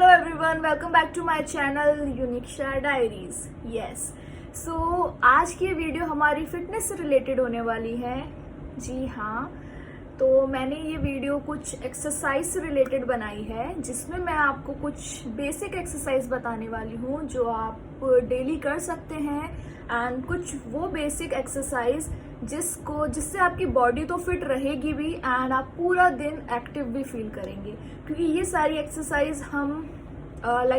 Hello everyone, welcome back to my channel Uniksha diaries. Yes, so आज की video हमारी fitness से रिलेटेड होने वाली है। जी हाँ, तो मैंने ये वीडियो कुछ एक्सरसाइज से रिलेटेड बनाई है, जिसमें मैं आपको कुछ बेसिक एक्सरसाइज बताने वाली हूँ जो आप डेली कर सकते हैं, एंड कुछ वो बेसिक एक्सरसाइज जिससे आपकी बॉडी तो फिट रहेगी भी एंड आप पूरा दिन एक्टिव भी फील करेंगे। क्योंकि ये सारी एक्सरसाइज हम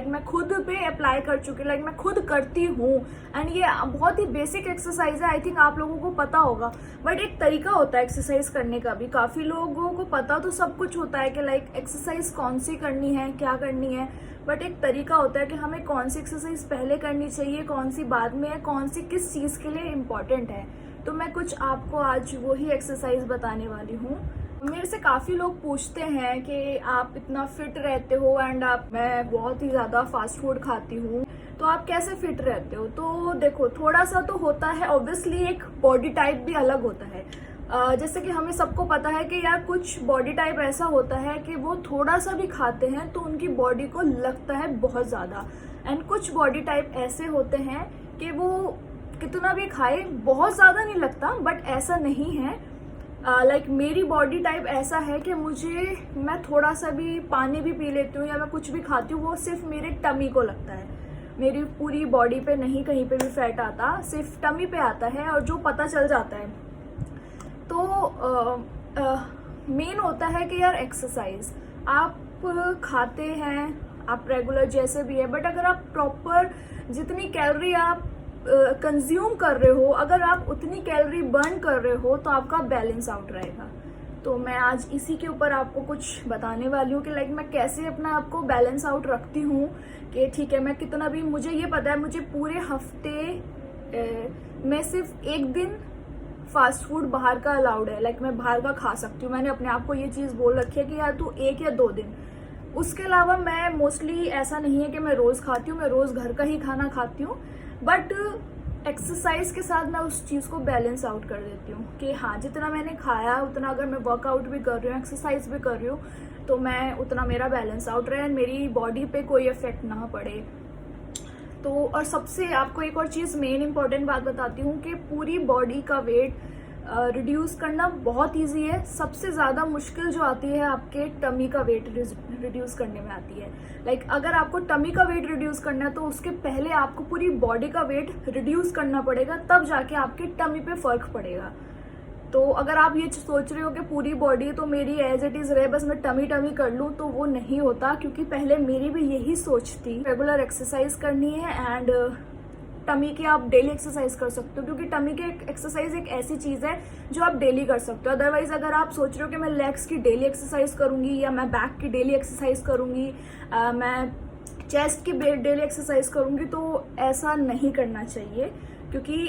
मैं खुद पे अप्लाई कर चुकी, मैं खुद करती हूँ, एंड ये बहुत ही बेसिक एक्सरसाइज है। आई थिंक आप लोगों को पता होगा, बट एक तरीका होता है एक्सरसाइज करने का भी। काफी लोगों को पता तो सब कुछ होता है कि एक्सरसाइज कौन सी करनी है, क्या करनी है, बट एक तरीका होता है कि हमें कौन सी एक्सरसाइज पहले करनी चाहिए, कौन सी बाद में है, कौन सी किस चीज के लिए इम्पोर्टेंट है। तो मैं कुछ आपको आज वही एक्सरसाइज बताने वाली हूँ। मेरे से काफी लोग पूछते हैं कि आप इतना फिट रहते हो एंड मैं बहुत ही ज्यादा फास्ट फूड खाती हूँ, तो आप कैसे फिट रहते हो। तो देखो, थोड़ा सा तो होता है, ऑब्वियसली एक बॉडी टाइप भी अलग होता है। जैसे कि हमें सबको पता है कि यार कुछ बॉडी टाइप ऐसा होता है कि वो थोड़ा सा भी खाते हैं तो उनकी बॉडी को लगता है बहुत ज्यादा, एंड कुछ बॉडी टाइप ऐसे होते हैं कि वो कितना भी खाए बहुत ज्यादा नहीं लगता, बट ऐसा नहीं है। मेरी बॉडी टाइप ऐसा है कि मैं थोड़ा सा भी पानी भी पी लेती हूँ या मैं कुछ भी खाती हूँ, वो सिर्फ मेरे टमी को लगता है। मेरी पूरी बॉडी पे नहीं, कहीं पे भी फैट आता, सिर्फ टमी पे आता है, और जो पता चल जाता है। तो मेन होता है कि यार एक्सरसाइज आप खाते हैं, आप रेगुलर जैसे भी है, बट अगर आप प्रॉपर जितनी कैलोरी आप कंज्यूम कर रहे हो, अगर आप उतनी कैलोरी बर्न कर रहे हो, तो आपका बैलेंस आउट रहेगा। तो मैं आज इसी के ऊपर आपको कुछ बताने वाली हूँ कि मैं कैसे अपना आपको बैलेंस आउट रखती हूँ। कि ठीक है, मैं कितना भी, मुझे ये पता है मुझे पूरे हफ्ते में सिर्फ एक दिन फास्ट फूड बाहर का अलाउड है। मैं बाहर का खा सकती हूँ। मैंने अपने आप को ये चीज़ बोल रखी है कि यार तू 1 या 2 दिन। उसके अलावा मैं मोस्टली ऐसा नहीं है कि मैं रोज़ खाती हूँ, मैं रोज़ घर का ही खाना खाती हूँ, बट एक्सरसाइज के साथ मैं उस चीज़ को बैलेंस आउट कर देती हूँ कि हाँ, जितना मैंने खाया उतना, अगर मैं वर्कआउट भी कर रही हूँ, एक्सरसाइज भी कर रही हूँ, तो मैं उतना, मेरा बैलेंस आउट रहे, मेरी बॉडी पे कोई इफेक्ट ना पड़े। तो और सबसे आपको एक और चीज़, मेन इंपॉर्टेंट बात बताती हूँ कि पूरी बॉडी का वेट रिड्यूस करना बहुत इजी है। सबसे ज़्यादा मुश्किल जो आती है आपके टमी का वेट रिड्यूस करने में आती है। अगर आपको टमी का वेट रिड्यूस करना है तो उसके पहले आपको पूरी बॉडी का वेट रिड्यूस करना पड़ेगा, तब जाके आपके टमी पे फर्क पड़ेगा। तो अगर आप ये सोच रहे हो कि पूरी बॉडी तो मेरी एज इट इज रहे, बस मैं टमी कर लूँ, तो वो नहीं होता। क्योंकि पहले मेरी भी यही सोच थी। रेगुलर एक्सरसाइज करनी है एंड टमी की आप डेली एक्सरसाइज कर सकते हो, क्योंकि टमी की एक्सरसाइज एक ऐसी चीज है जो आप डेली कर सकते हो। अदरवाइज अगर आप सोच रहे हो कि मैं लेग्स की डेली एक्सरसाइज करूंगी या मैं बैक की डेली एक्सरसाइज करूंगी, मैं चेस्ट की डेली एक्सरसाइज करूंगी, तो ऐसा नहीं करना चाहिए। क्योंकि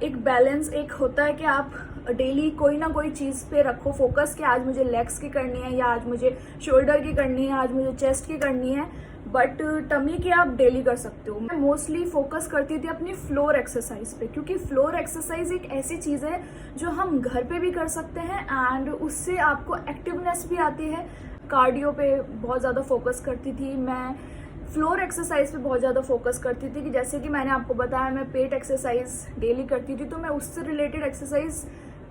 एक बैलेंस एक होता है कि आप डेली कोई ना कोई चीज़ पे रखो फोकस कि आज मुझे लेग्स की करनी है, या आज मुझे शोल्डर की करनी है, आज मुझे चेस्ट की करनी है, बट टमी की आप डेली कर सकते हो। मैं मोस्टली फोकस करती थी अपनी फ्लोर एक्सरसाइज पे, क्योंकि फ्लोर एक्सरसाइज एक ऐसी चीज़ है जो हम घर पे भी कर सकते हैं एंड उससे आपको एक्टिवनेस भी आती है। कार्डियो पे बहुत ज़्यादा फोकस करती थी मैं, फ्लोर एक्सरसाइज पे बहुत ज़्यादा फोकस करती थी। कि जैसे कि मैंने आपको बताया, मैं पेट एक्सरसाइज डेली करती थी, तो मैं उससे रिलेटेड एक्सरसाइज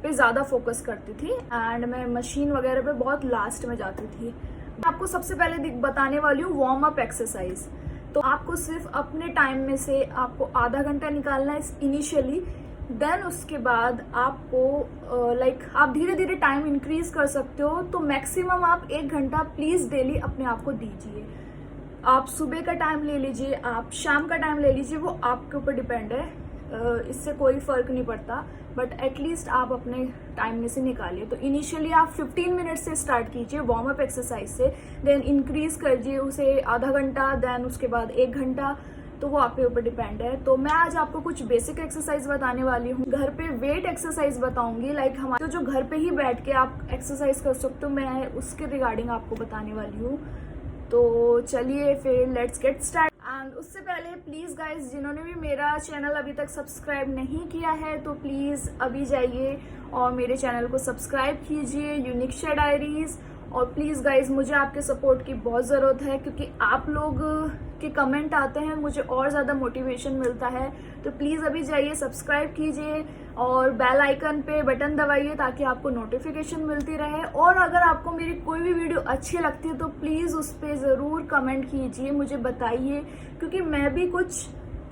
पे ज़्यादा फोकस करती थी, एंड मैं मशीन वगैरह पे बहुत लास्ट में जाती थी। आपको सबसे पहले बताने वाली हूँ वार्म अप एक्सरसाइज। तो आपको सिर्फ अपने टाइम में से आपको आधा घंटा निकालना है इनिशियली, देन उसके बाद आपको आप धीरे धीरे टाइम इंक्रीज कर सकते हो। तो मैक्सिमम आप 1 घंटा प्लीज डेली अपने आप को दीजिए। आप सुबह का टाइम ले लीजिए, आप शाम का टाइम ले लीजिए, वो आपके ऊपर डिपेंड है। इससे कोई फर्क नहीं पड़ता, बट एटलीस्ट आप अपने टाइम में से निकालिए। तो इनिशियली आप 15 मिनट से स्टार्ट कीजिए वार्म अप एक्सरसाइज से, देन इंक्रीज करिए उसे आधा घंटा, देन उसके बाद 1 घंटा। तो वो आपके ऊपर डिपेंड है। तो मैं आज आपको कुछ बेसिक एक्सरसाइज बताने वाली हूँ। घर पे वेट एक्सरसाइज बताऊंगी, हमारे जो घर पे ही बैठ के आप एक्सरसाइज कर सकते हो, मैं उसके रिगार्डिंग आपको बताने वाली हूँ। तो चलिए फिर लेट्स गेट स्टार्ट। एंड उससे पहले प्लीज गाइज, जिन्होंने भी मेरा चैनल अभी तक सब्सक्राइब नहीं किया है, तो प्लीज अभी जाइए और मेरे चैनल को सब्सक्राइब कीजिए, यूनिक्षा डायरीज, और प्लीज़ गाइज मुझे आपके सपोर्ट की बहुत ज़रूरत है, क्योंकि आप लोग के कमेंट आते हैं, मुझे और ज़्यादा मोटिवेशन मिलता है। तो प्लीज़ अभी जाइए, सब्सक्राइब कीजिए और बेल आइकन पे बटन दबाइए ताकि आपको नोटिफिकेशन मिलती रहे। और अगर आपको मेरी कोई भी वीडियो अच्छी लगती है तो प्लीज़ उस पर ज़रूर कमेंट कीजिए, मुझे बताइए, क्योंकि मैं भी कुछ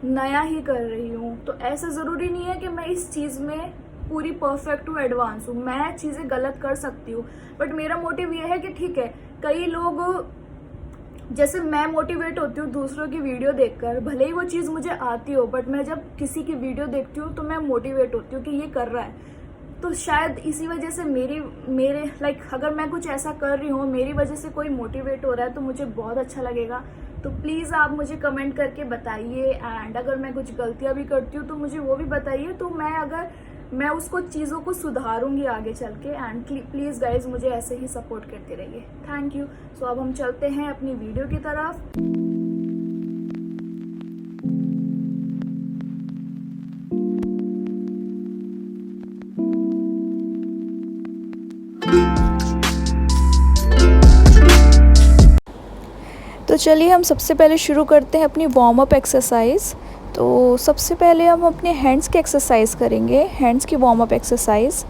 नया ही कर रही हूँ। तो ऐसा ज़रूरी नहीं है कि मैं इस चीज़ में पूरी परफेक्ट हूँ, एडवांस हूँ, मैं चीज़ें गलत कर सकती हूँ। बट मेरा मोटिव ये है कि ठीक है, कई लोग जैसे मैं मोटिवेट होती हूँ दूसरों की वीडियो देखकर, भले ही वो चीज़ मुझे आती हो, बट मैं जब किसी की वीडियो देखती हूँ तो मैं मोटिवेट होती हूँ कि ये कर रहा है। तो शायद इसी वजह से मेरे अगर मैं कुछ ऐसा कर रही हूँ, मेरी वजह से कोई मोटिवेट हो रहा है तो मुझे बहुत अच्छा लगेगा। तो प्लीज़ आप मुझे कमेंट करके बताइए। एंड अगर मैं कुछ गलतियाँ भी करती हूँ तो मुझे वो भी बताइए, तो मैं उसको चीज़ों को सुधारूंगी आगे चल के। एंड प्लीज़ गाइज मुझे ऐसे ही सपोर्ट करते रहिए। Thank you. सो अब हम चलते हैं अपनी वीडियो की तरफ। तो चलिए हम सबसे पहले शुरू करते हैं अपनी वार्म अप एक्सरसाइज। तो सबसे पहले हम अपने हैंड्स की एक्सरसाइज करेंगे, हैंड्स की वार्म अप एक्सरसाइज।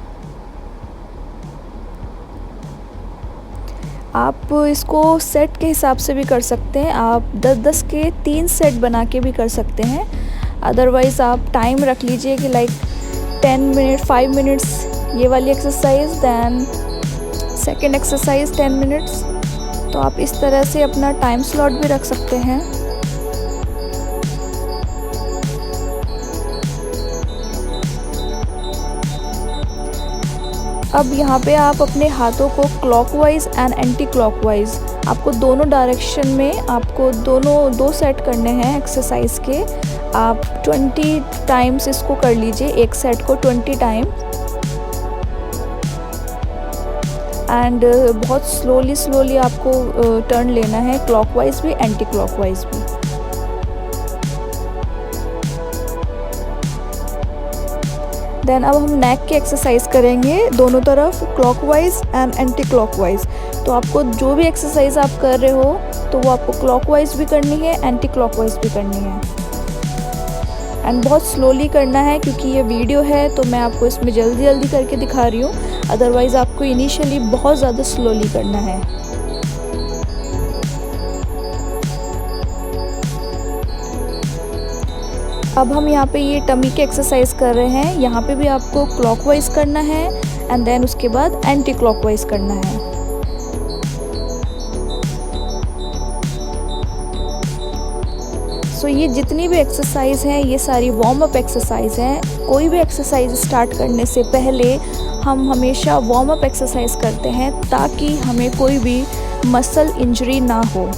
आप इसको सेट के हिसाब से भी कर सकते हैं, आप 10-10 के 3 सेट बना के भी कर सकते हैं। अदरवाइज़ आप टाइम रख लीजिए कि 10 मिनट 5 मिनट्स ये वाली exercise, than second exercise 10 minutes. तो आप इस तरह से अपना टाइम स्लॉट भी रख सकते हैं। अब यहाँ पे आप अपने हाथों को क्लॉकवाइज एंड एंटी क्लॉकवाइज, आपको दोनों डायरेक्शन में आपको दो सेट करने हैं एक्सरसाइज के। आप 20 टाइम्स इसको कर लीजिए, एक सेट को 20 टाइम। एंड बहुत स्लोली आपको टर्न लेना है, क्लॉकवाइज भी एंटी क्लॉकवाइज भी। देन अब हम नेक की एक्सरसाइज करेंगे, दोनों तरफ क्लॉकवाइज एंड एंटी क्लॉकवाइज। तो आपको जो भी एक्सरसाइज आप कर रहे हो तो वो आपको क्लॉकवाइज भी करनी है, एंटी क्लॉकवाइज भी करनी है। एंड बहुत स्लोली करना है, क्योंकि ये वीडियो है तो मैं आपको इसमें जल्दी करके दिखा रही हूँ। अदरवाइज़ आपको इनिशियली बहुत ज़्यादा स्लोली करना है। अब हम यहाँ पे ये टमी की एक्सरसाइज कर रहे हैं, यहाँ पे भी आपको क्लॉकवाइज करना है एंड देन उसके बाद एंटी क्लॉकवाइज करना है। सो ये जितनी भी एक्सरसाइज हैं ये सारी वार्म अप एक्सरसाइज हैं। कोई भी एक्सरसाइज स्टार्ट करने से पहले हम हमेशा वार्म अप एक्सरसाइज करते हैं ताकि हमें कोई भी मसल इंजरी ना हो।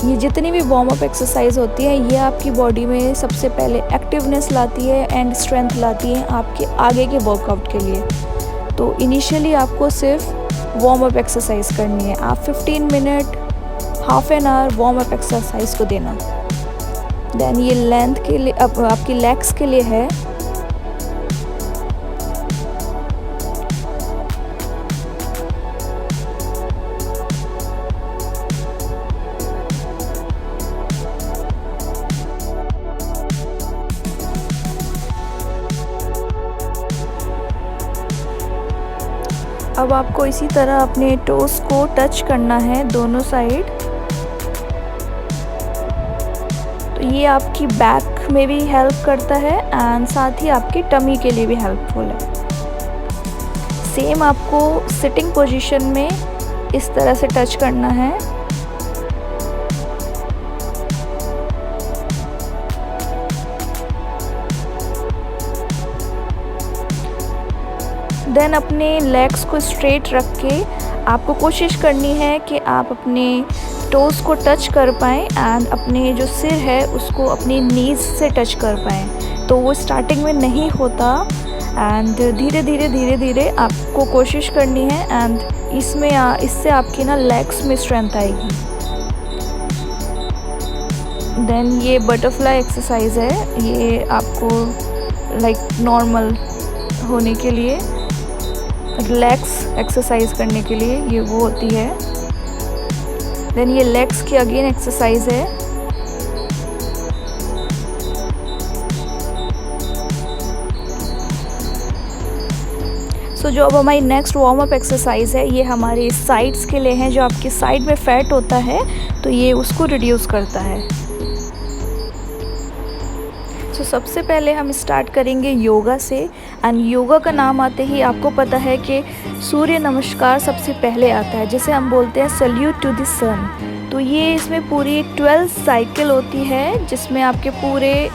ये जितनी भी वार्म अप एक्सरसाइज होती है ये आपकी बॉडी में सबसे पहले एक्टिवनेस लाती है एंड स्ट्रेंथ लाती है आपके आगे के वर्कआउट के लिए। तो इनिशियली आपको सिर्फ वार्म अप एक्सरसाइज करनी है। आप 15 minute half an hour warm up exercise को देना। देन ये लेंथ के लिए आपकी लेग्स के लिए है। अब आपको इसी तरह अपने टोस को टच करना है दोनों साइड। तो ये आपकी बैक में भी हेल्प करता है एंड साथ ही आपकी टमी के लिए भी हेल्पफुल है। सेम आपको सिटिंग पोजीशन में इस तरह से टच करना है। देन अपने लेग्स को स्ट्रेट रख के आपको कोशिश करनी है कि आप अपने टोस को टच कर पाएँ एंड अपने जो सिर है उसको अपनी नीज से टच कर पाएँ। तो वो स्टार्टिंग में नहीं होता एंड धीरे धीरे आपको कोशिश करनी है एंड इससे आपकी ना लेग्स में स्ट्रेंथ आएगी। देन ये बटरफ्लाई एक्सरसाइज है, ये आपको नॉर्मल होने के लिए। रिलैक्स एक्सरसाइज करने के लिए, ये वो होती है। देन ये लेग्स की अगेन एक्सरसाइज है। जो अब हमारी नेक्स्ट वार्म अप एक्सरसाइज है, ये हमारे साइड्स के लिए है। जो आपके साइड में फैट होता है तो ये उसको रिड्यूस करता है। सबसे पहले हम स्टार्ट करेंगे योगा से। एंड योगा का नाम आते ही आपको पता है कि सूर्य नमस्कार सबसे पहले आता है, जिसे हम बोलते हैं सल्यूट टू द सन। तो ये इसमें पूरी 12 साइकिल होती है, जिसमें आपके पूरे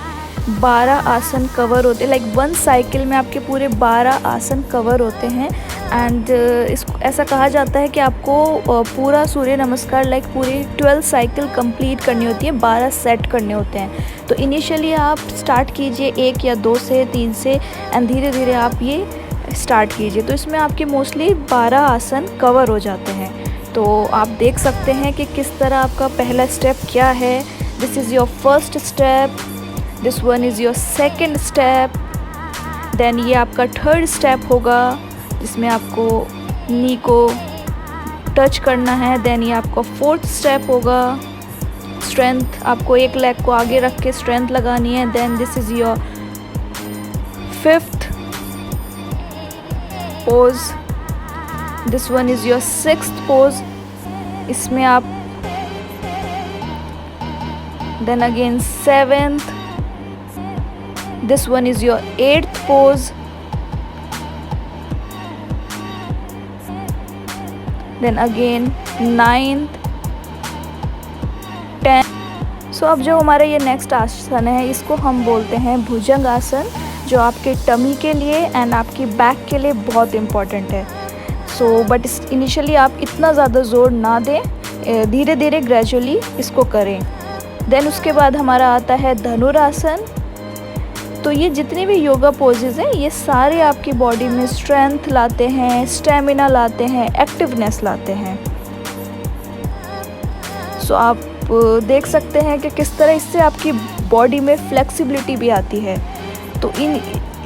12 आसन कवर होते हैं। लाइक 1 साइकिल में आपके पूरे 12 आसन कवर होते हैं। एंड इसको ऐसा कहा जाता है कि आपको पूरा सूर्य नमस्कार लाइक पूरी 12 साइकिल कंप्लीट करनी होती है, 12 सेट करने होते हैं। तो इनिशियली आप स्टार्ट कीजिए 1 या 2 से 3 से, एंड धीरे धीरे आप ये स्टार्ट कीजिए। तो इसमें आपके मोस्टली 12 आसन कवर हो जाते हैं। तो आप देख सकते हैं कि किस तरह आपका पहला स्टेप क्या है। This is your first step, this one is your second step, then ये आपका थर्ड स्टेप होगा जिसमें आपको नी को टच करना है। देन ये आपका फोर्थ स्टेप होगा, स्ट्रेंथ, आपको एक लेग को आगे रख के स्ट्रेंथ लगानी है। Then this is your fifth pose, this one is your sixth pose, इसमें आप then again seventh, this one is your 8th pose, then again 9th, 10th। अब जो हमारा ये नेक्स्ट आसन है, इसको हम बोलते हैं भुजंग आसन, जो आपके टमी के लिए एंड आपकी बैक के लिए बहुत इम्पॉर्टेंट है। बट इनिशियली आप इतना ज़्यादा ज़ोर ना दें, धीरे धीरे ग्रेजुअली इसको करें। देन उसके बाद हमारा आता है धनुरासन। तो ये जितने भी योगा पोजेज़ हैं, ये सारे आपकी बॉडी में स्ट्रेंथ लाते हैं, स्टेमिना लाते हैं, एक्टिवनेस लाते हैं। आप देख सकते हैं कि किस तरह इससे आपकी बॉडी में फ्लेक्सिबिलिटी भी आती है। तो इन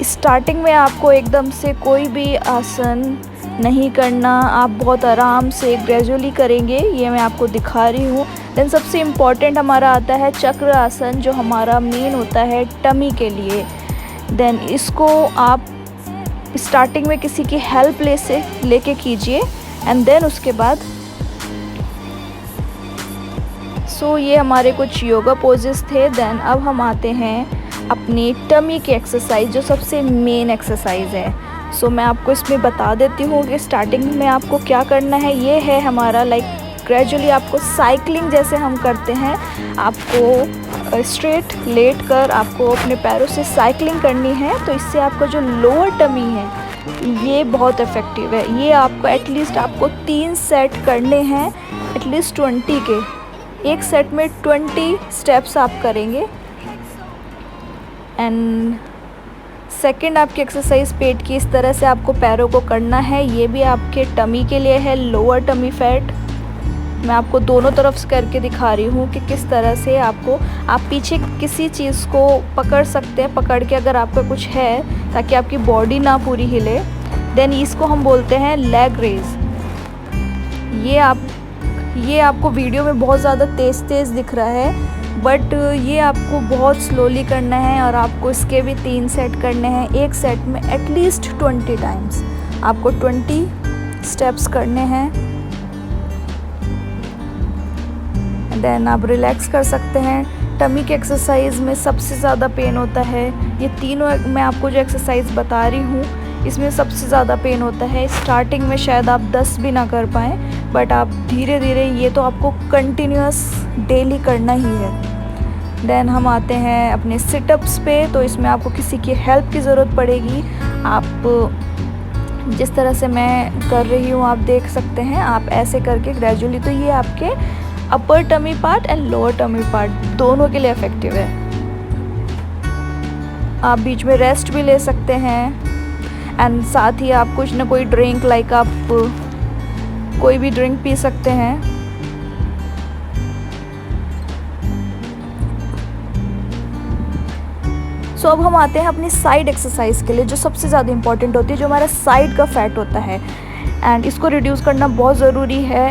स्टार्टिंग में आपको एकदम से कोई भी आसन नहीं करना, आप बहुत आराम से ग्रेजुअली करेंगे, ये मैं आपको दिखा रही हूँ। देन सबसे इम्पॉर्टेंट हमारा आता है चक्र आसन, जो हमारा मेन होता है टमी के लिए। देन इसको आप स्टार्टिंग में किसी की हेल्प लेके कीजिए, एंड देन उसके बाद ये हमारे कुछ योगा पोजेस थे। देन अब हम आते हैं अपनी टमी की एक्सरसाइज, जो सबसे मेन एक्सरसाइज है। मैं आपको इसमें बता देती हूँ कि स्टार्टिंग में आपको क्या करना है। ये है हमारा लाइक ग्रेजुअली आपको साइकिलिंग जैसे हम करते हैं, आपको स्ट्रेट लेट कर आपको अपने पैरों से साइकिलिंग करनी है। तो इससे आपका जो लोअर टमी है ये बहुत इफ़ेक्टिव है। ये आपको एटलीस्ट आपको 3 सेट करने हैं, एटलीस्ट 20 के। एक सेट में 20 स्टेप्स आप करेंगे। एंड सेकंड आपकी एक्सरसाइज पेट की, इस तरह से आपको पैरों को करना है। ये भी आपके टमी के लिए है, लोअर टमी फैट। मैं आपको दोनों तरफ से करके दिखा रही हूँ कि किस तरह से आपको, आप पीछे किसी चीज़ को पकड़ सकते हैं, पकड़ के अगर आपका कुछ है, ताकि आपकी बॉडी ना पूरी हिले। देन इसको हम बोलते हैं लेग रेज। ये आपको वीडियो में बहुत ज़्यादा तेज़ दिख रहा है, बट ये आपको बहुत स्लोली करना है, और आपको इसके भी 3 सेट करने हैं। एक सेट में एटलीस्ट 20 टाइम्स आपको 20 स्टेप्स करने हैं। देन आप रिलैक्स कर सकते हैं। टमी की एक्सरसाइज में सबसे ज़्यादा पेन होता है। ये तीनों मैं आपको जो एक्सरसाइज बता रही हूँ, इसमें सबसे ज़्यादा पेन होता है। स्टार्टिंग में शायद आप 10 भी ना कर पाएँ, बट आप धीरे धीरे, ये तो आपको कंटिन्यूअस डेली करना ही है। देन हम आते हैं अपने सिटअप्स पे। तो इसमें आपको किसी की हेल्प की ज़रूरत पड़ेगी। आप जिस तरह से मैं कर रही हूँ, आप देख सकते हैं, आप ऐसे करके ग्रेजुअली। तो ये आपके upper tummy part and lower tummy part दोनों के लिए इफ़ेक्टिव है। आप बीच में रेस्ट भी ले सकते हैं, एंड साथ ही आप कुछ ना कोई ड्रिंक, लाइक आप कोई भी ड्रिंक पी सकते हैं। सो अब हम आते हैं अपनी साइड एक्सरसाइज के लिए, जो सबसे ज़्यादा इंपॉर्टेंट होती है, जो हमारा साइड का फैट होता है एंड इसको रिड्यूस करना बहुत ज़रूरी है,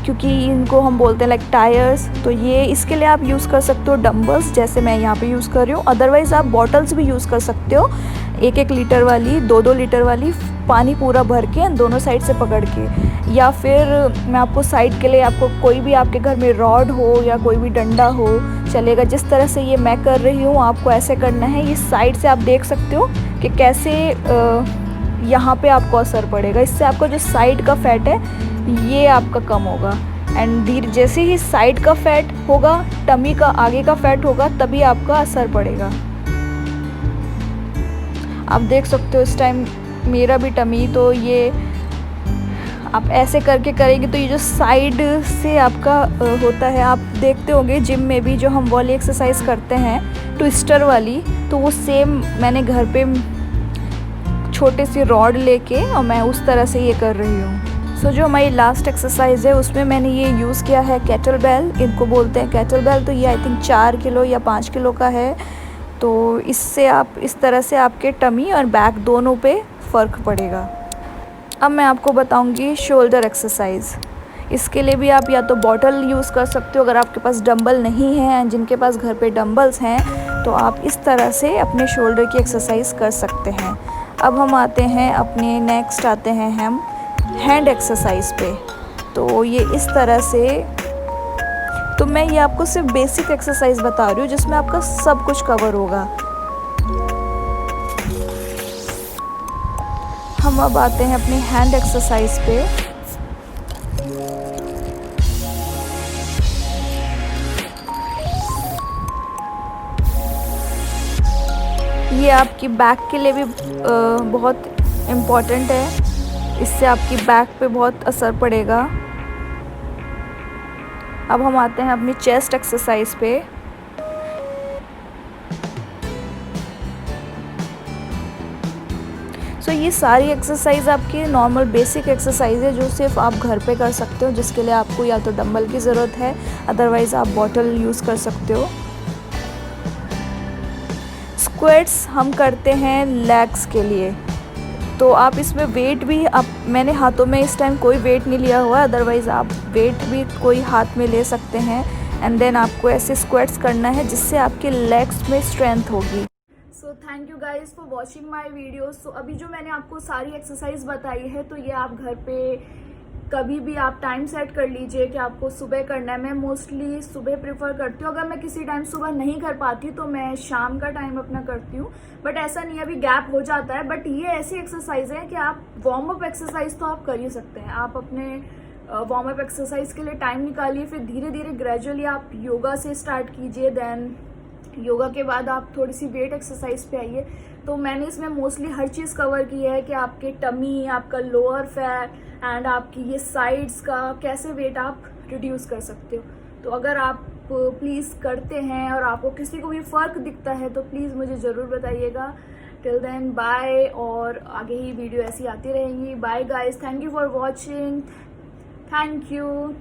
क्योंकि इनको हम बोलते हैं लाइक टायर्स। तो ये इसके लिए आप यूज़ कर सकते हो डंबल्स, जैसे मैं यहाँ पे यूज़ कर रही हूँ। अदरवाइज़ आप बॉटल्स भी यूज़ कर सकते हो, 1-1 लीटर वाली, 2-2 लीटर वाली, पानी पूरा भर के दोनों साइड से पकड़ के। या फिर मैं आपको साइड के लिए, आपको कोई भी आपके घर में रॉड हो या कोई भी डंडा हो चलेगा। जिस तरह से ये मैं कर रही हूँ आपको ऐसे करना है। ये साइड से आप देख सकते हो कि कैसे यहाँ पे आपको असर पड़ेगा। इससे आपका जो साइड का फैट है ये आपका कम होगा। एंड धीरे जैसे ही साइड का फैट होगा, टमी का आगे का फैट होगा, तभी आपका असर पड़ेगा। आप देख सकते हो इस टाइम मेरा भी टमी, तो ये आप ऐसे करके करेंगे तो ये जो साइड से आपका होता है, आप देखते होंगे जिम में भी जो हम वाली एक्सरसाइज करते हैं ट्विस्टर वाली, तो वो सेम मैंने घर पे छोटे सी रॉड लेके और मैं उस तरह से ये कर रही हूँ। सो जो हमारी लास्ट एक्सरसाइज है उसमें मैंने ये यूज़ किया है केटल बेल, इनको बोलते हैं केटल बेल। तो ये आई थिंक 4 किलो या 5 किलो का है। तो इससे आप इस तरह से आपके टमी और बैक दोनों पे फ़र्क पड़ेगा। अब मैं आपको बताऊंगी शोल्डर एक्सरसाइज। इसके लिए भी आप या तो बॉटल यूज़ कर सकते हो, अगर आपके पास डंबल नहीं है एंड जिनके पास घर पे डंबल्स हैं तो आप इस तरह से अपने शोल्डर की एक्सरसाइज कर सकते हैं। अब हम आते हैं अपने नेक्स्ट आते हैं हम हैंड एक्सरसाइज पे। तो ये इस तरह से, तो मैं ये आपको सिर्फ बेसिक एक्सरसाइज बता रही हूँ जिसमें आपका सब कुछ कवर होगा। हम अब आते हैं अपनी हैंड एक्सरसाइज पे। ये आपकी बैक के लिए भी बहुत इम्पॉर्टेंट है, इससे आपकी बैक पे बहुत असर पड़ेगा। अब हम आते हैं अपनी चेस्ट एक्सरसाइज पे। सो ये सारी एक्सरसाइज आपकी नॉर्मल बेसिक एक्सरसाइज है जो सिर्फ आप घर पे कर सकते हो, जिसके लिए आपको या तो डंबल की ज़रूरत है, अदरवाइज़ आप बॉटल यूज़ कर सकते हो। स्क्वाट्स हम करते हैं लेग्स के लिए, तो आप इसमें वेट भी मैंने हाथों में इस टाइम कोई वेट नहीं लिया हुआ है, अदरवाइज़ आप वेट भी कोई हाथ में ले सकते हैं। एंड देन आपको ऐसे स्क्वाट्स करना है जिससे आपके लेग्स में स्ट्रेंथ होगी। So thank you guys for watching my video. So अभी जो मैंने आपको सारी एक्सरसाइज बताई है, तो ये आप घर पे कभी भी आप टाइम सेट कर लीजिए कि आपको सुबह करना है। मैं मोस्टली सुबह प्रेफर करती हूँ, अगर मैं किसी टाइम सुबह नहीं कर पाती तो मैं शाम का टाइम अपना करती हूँ, बट ऐसा नहीं है, अभी गैप हो जाता है। बट ये ऐसी एक्सरसाइज है कि आप वार्म अप एक्सरसाइज तो आप कर ही सकते हैं। आप अपने वार्म अप एक्सरसाइज के लिए टाइम निकालिए, फिर धीरे धीरे ग्रेजुअली आप योगा से स्टार्ट कीजिए, देन योगा के बाद आप थोड़ी सी वेट एक्सरसाइज पे आइए। तो मैंने इसमें मोस्टली हर चीज़ कवर की है कि आपके टमी, आपका लोअर फैट एंड आपकी ये साइड्स का कैसे वेट आप रिड्यूस कर सकते हो। तो अगर आप प्लीज़ करते हैं और आपको किसी को भी फ़र्क दिखता है तो प्लीज़ मुझे ज़रूर बताइएगा। टिल देन बाय, और आगे ही वीडियो ऐसी आती रहेंगी। Bye guys, thank you for watching, thank you.